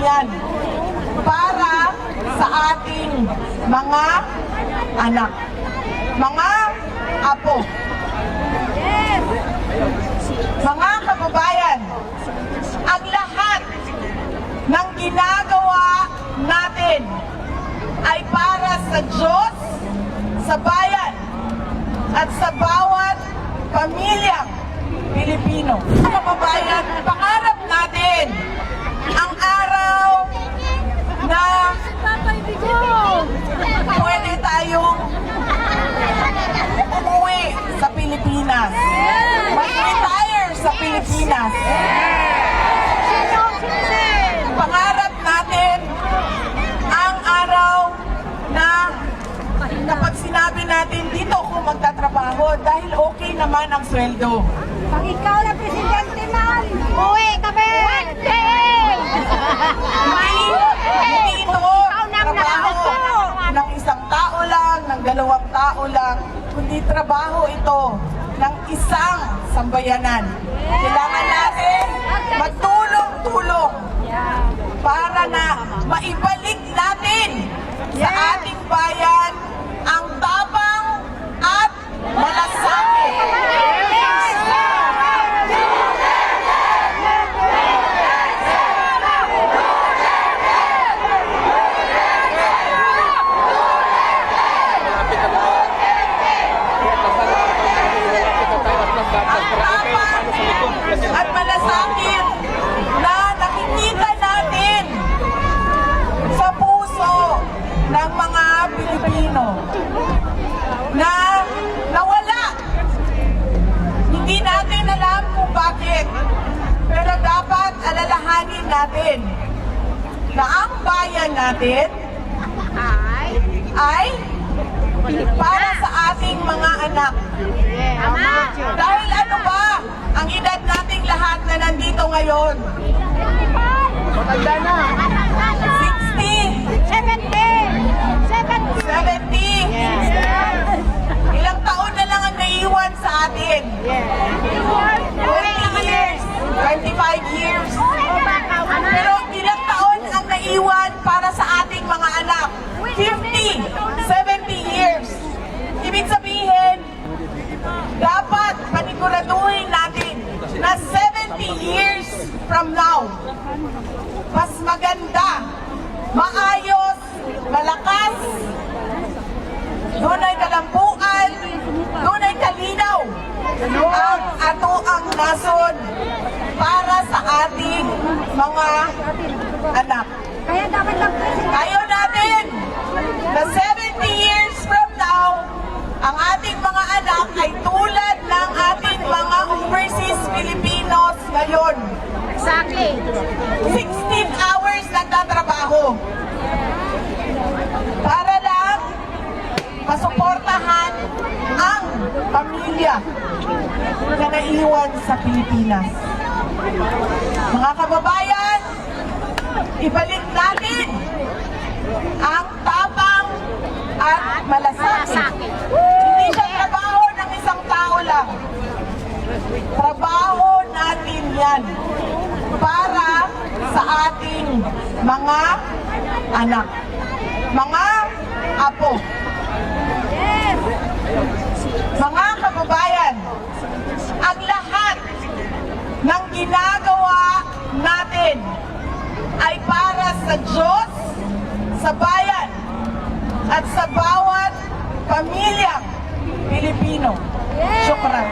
yan para sa ating mga anak, mga apo. Mga kababayan, ang lahat ng ginagawa natin ay para sa Diyos, sa bayan, at sa bawat pamilyang Pilipino. Kababayan, pangarap natin ang araw na pwede tayong umuwi sa Pilipinas, mag-retire sa Pilipinas. Pangarap natin ang araw na kapag sinabi natin dito ako magtatrabaho dahil okay naman ang sweldo. Pag ikaw na presidente man, uwi kami! Hindi ito trabaho ng isang tao lang, ng dalawang tao lang, kundi trabaho ito ng isang sambayanan. Kailangan natin magtulong-tulong para na maibalik natin sa ating bayan ang tapang at malasakit. At malasakit na nakikita natin sa puso ng mga Pilipino na nawala. Hindi natin alam kung bakit, pero dapat alalahanin natin na ang bayan natin ay para sa ating mga anak. Dahil ano ba ang edad nating lahat na nandito ngayon? Maganda na. 60. 70. Ilang taon na lang ang naiwan sa atin? 20 years. 25 years. Pero ilang taon ang naiwan para sa ating mga anak? 50. 70 years. Ibig sabihin, dapat paniguraduhin natin na 70 years from now, mas maganda, maayos, malakas, doon ay kalampuan, doon ay kalinaw ang ato ang nasod para sa ating mga anak. Kaya dapat lang Ayaw natin na 70 years from now, ang ating mga anak ay tulad ng ating mga overseas Filipinos ngayon. Exactly. 16 hours nagtatrabaho para lang masuportahan ang pamilya na naiwan sa Pilipinas. Mga kababayan, ibalik natin ang tapang at malasakit. Hindi siya trabaho ng isang tao lang. Trabaho natin yan para sa ating mga anak, mga apo. Mga kababayan, ang lahat ng ginagawa natin ay para sa Diyos, sa bayan, at sa bawat pamilyang Pilipino. Syukran.